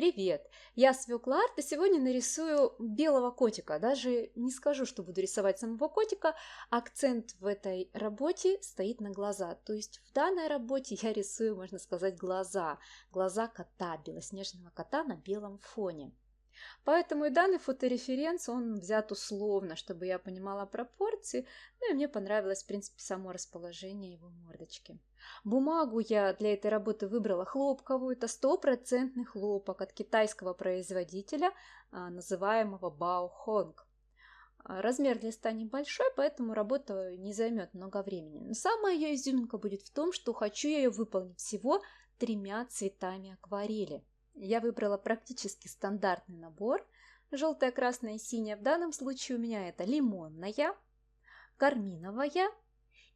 Привет! Я свекла арт и сегодня нарисую белого котика. Даже не скажу, что буду рисовать самого котика. Акцент в этой работе стоит на глаза. То есть в данной работе я рисую, можно сказать, глаза. Глаза кота, белоснежного кота на белом фоне. Поэтому и данный фотореференс, он взят условно, чтобы я понимала пропорции, ну и мне понравилось, в принципе, само расположение его мордочки. Бумагу я для этой работы выбрала хлопковую, это стопроцентный хлопок от китайского производителя, называемого Баохонг. Размер листа небольшой, поэтому работа не займет много времени. Но самая ее изюминка будет в том, что хочу я ее выполнить всего 3 цветами акварели. Я выбрала практически стандартный набор. Желтая, красная и синяя. В данном случае у меня это лимонная, карминовая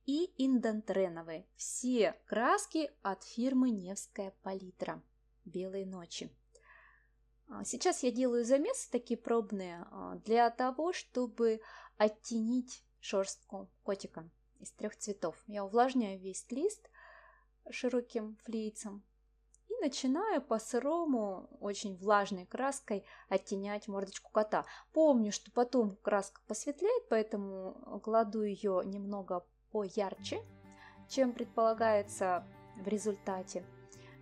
и индантреновая. Все краски от фирмы Невская палитра. Белые ночи. Сейчас я делаю замесы такие пробные для того, чтобы оттенить шерстку котика из 3 цветов. Я увлажняю весь лист широким флейцем. И начинаю по сырому, очень влажной краской оттенять мордочку кота. Помню, что потом краска посветлеет, поэтому кладу ее немного поярче, чем предполагается в результате.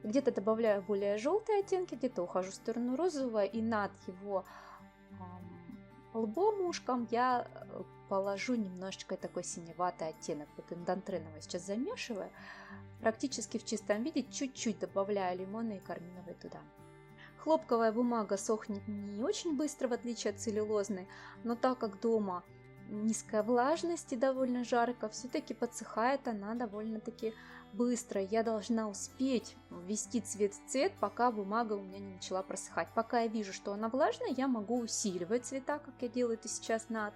Где-то добавляю более желтые оттенки, где-то ухожу в сторону розового, и над его лбом, ушком я положу немножечко такой синеватый оттенок. Вот индантреновый сейчас замешиваю. Практически в чистом виде чуть-чуть добавляю лимонной и карминовой туда. Хлопковая бумага сохнет не очень быстро, в отличие от целлюлозной, но так как дома низкая влажность и довольно жарко, все-таки подсыхает она довольно-таки быстро. Я должна успеть ввести цвет в цвет, пока бумага у меня не начала просыхать. Пока я вижу, что она влажная, я могу усиливать цвета, как я делаю это сейчас над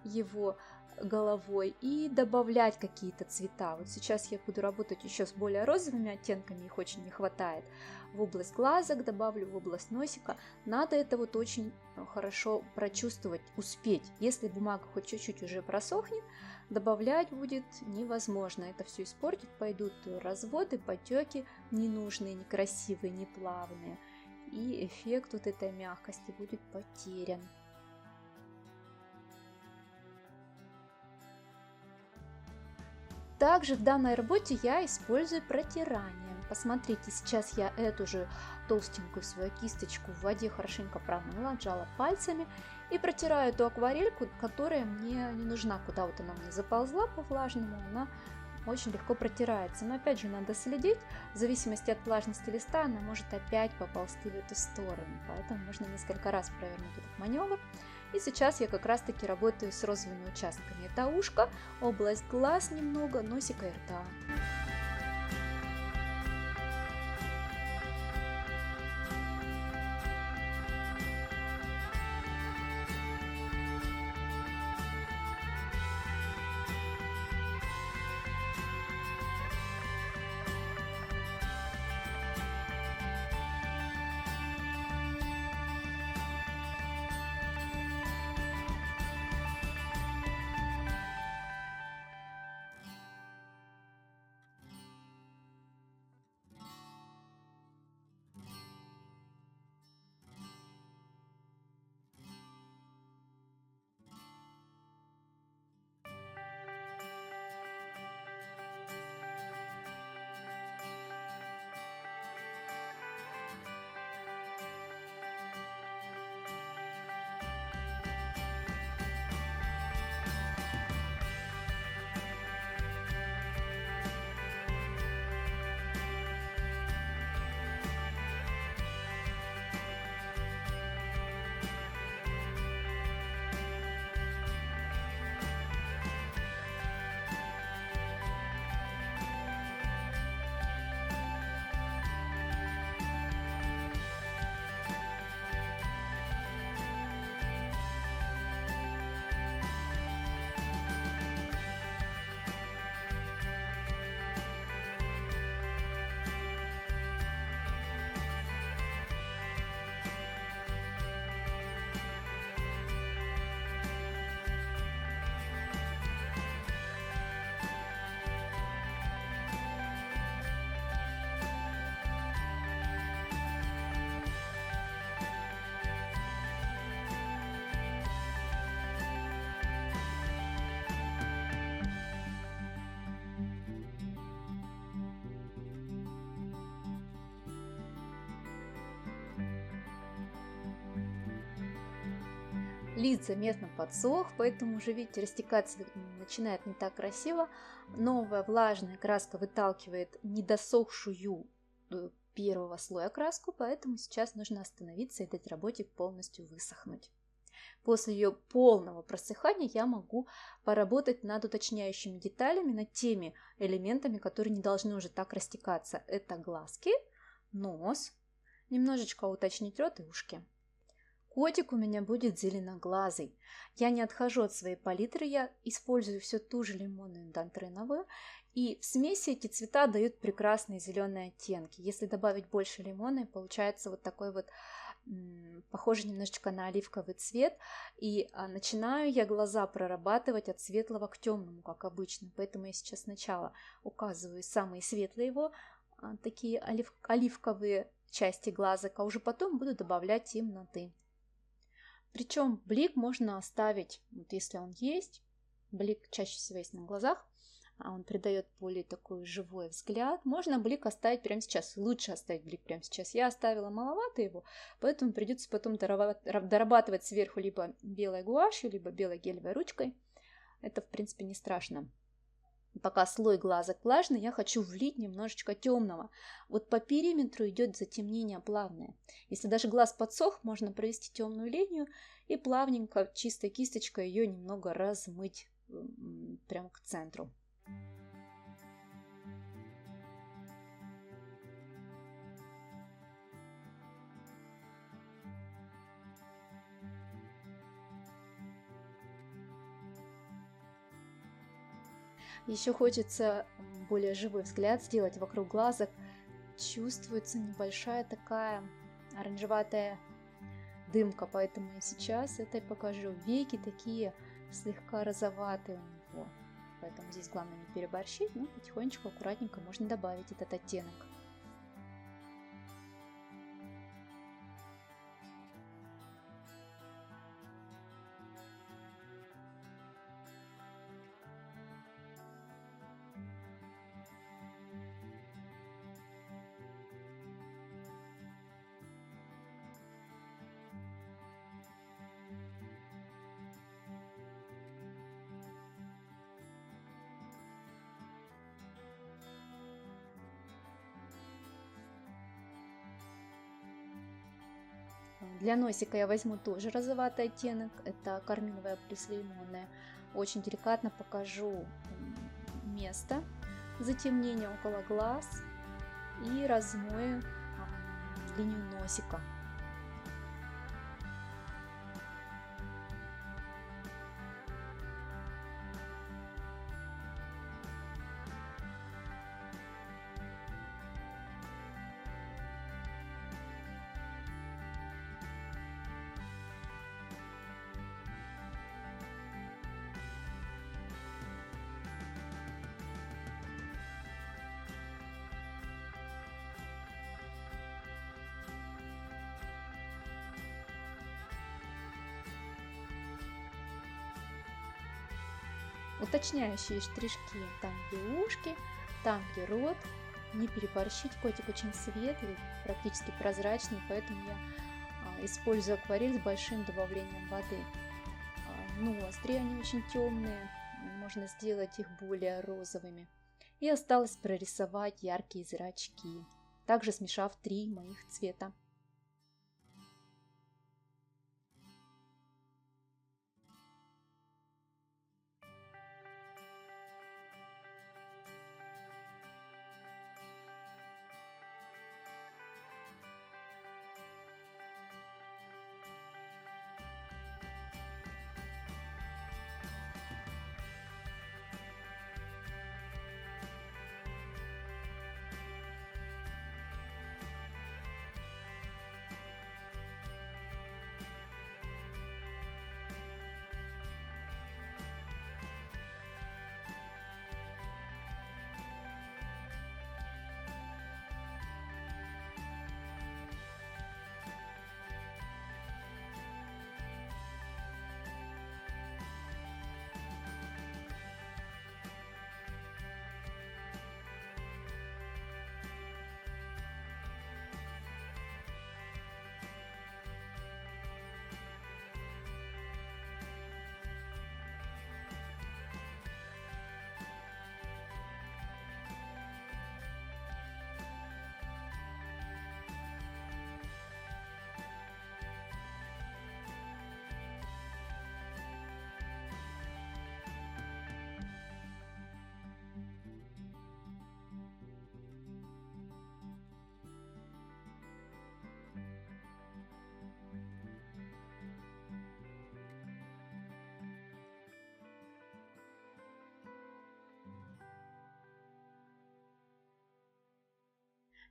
его головой, и добавлять какие-то цвета. Вот сейчас я буду работать еще с более розовыми оттенками, их очень не хватает. В область глазок добавлю, в область носика. Надо это вот очень хорошо прочувствовать, успеть. Если бумага хоть чуть-чуть уже просохнет, добавлять будет невозможно. Это все испортит, пойдут разводы, потеки ненужные, некрасивые, неплавные. И эффект вот этой мягкости будет потерян. Также в данной работе я использую протирание. Посмотрите, сейчас я эту же толстенькую свою кисточку в воде хорошенько промыла, отжала пальцами и протираю эту акварельку, которая мне не нужна, куда вот она мне заползла по влажному, она очень легко протирается. Но опять же надо следить, в зависимости от влажности листа она может опять поползти в эту сторону, поэтому можно несколько раз провернуть этот маневр. И сейчас я как раз таки работаю с розовыми участками. Это ушко, область глаз немного, носика и рта. Лист заметно подсох, поэтому уже, видите, растекаться начинает не так красиво. Новая влажная краска выталкивает недосохшую первого слоя краску, поэтому сейчас нужно остановиться и дать работе полностью высохнуть. После ее полного просыхания я могу поработать над уточняющими деталями, над теми элементами, которые не должны уже так растекаться. Это глазки, нос, немножечко уточнить рот и ушки. Котик у меня будет зеленоглазый. Я не отхожу от своей палитры, я использую все ту же лимонную дантреновую. И в смеси эти цвета дают прекрасные зеленые оттенки. Если добавить больше лимона, получается вот такой вот, похожий немножечко на оливковый цвет. И начинаю я глаза прорабатывать от светлого к темному, как обычно. Поэтому я сейчас сначала указываю самые светлые его, такие оливковые части глазок, а уже потом буду добавлять темноты. Причем блик можно оставить, вот если он есть, блик чаще всего есть на глазах, он придает более такой живой взгляд. Можно блик оставить прямо сейчас, лучше оставить блик прямо сейчас. Я оставила маловато его, поэтому придется потом дорабатывать сверху либо белой гуашью, либо белой гелевой ручкой. Это, в принципе, не страшно. Пока слой глазок влажный, я хочу влить немножечко темного. Вот по периметру идет затемнение плавное. Если даже глаз подсох, можно провести темную линию и плавненько чистой кисточкой ее немного размыть прямо к центру. Еще хочется более живой взгляд сделать вокруг глазок. Чувствуется небольшая такая оранжеватая дымка, поэтому я сейчас это и покажу. Веки такие слегка розоватые у него, поэтому здесь главное не переборщить, но потихонечку, аккуратненько можно добавить этот оттенок. Для носика я возьму тоже розоватый оттенок, это карминовая плюс лимонная. Очень деликатно покажу место затемнения около глаз и размою линию носика. Уточняющие штришки там, где ушки, там, где рот. Не переборщить, котик очень светлый, практически прозрачный, поэтому я использую акварель с большим добавлением воды. Ноздри, они очень темные, можно сделать их более розовыми. И осталось прорисовать яркие зрачки, также смешав 3 моих цвета.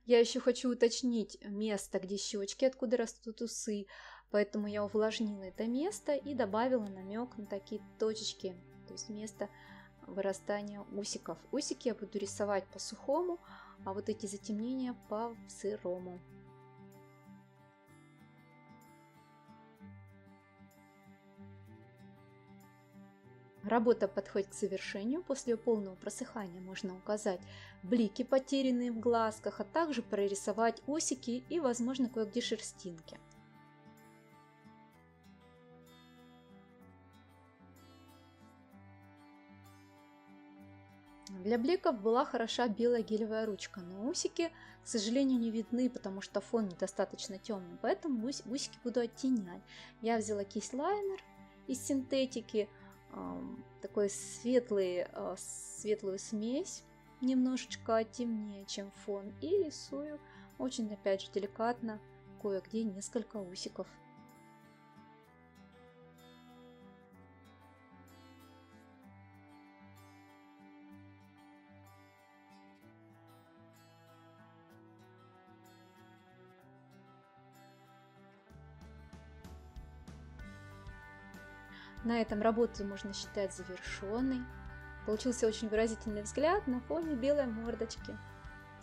Я еще хочу уточнить место, где щечки, откуда растут усы, поэтому я увлажнила это место и добавила намек на такие точечки, то есть место вырастания усиков. Усики я буду рисовать по сухому, а вот эти затемнения по сырому. Работа подходит к завершению. После полного просыхания можно указать блики, потерянные в глазках, а также прорисовать усики и, возможно, кое-где шерстинки. Для бликов была хороша белая гелевая ручка, но усики, к сожалению, не видны, потому что фон недостаточно темный, поэтому усики буду оттенять. Я взяла кисть лайнер из синтетики, такой светлую смесь, немножечко темнее, чем фон, и рисую очень, опять же, деликатно, кое-где несколько усиков. На этом работу можно считать завершенной. Получился очень выразительный взгляд на фоне белой мордочки.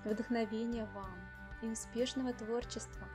Вдохновения вам и успешного творчества!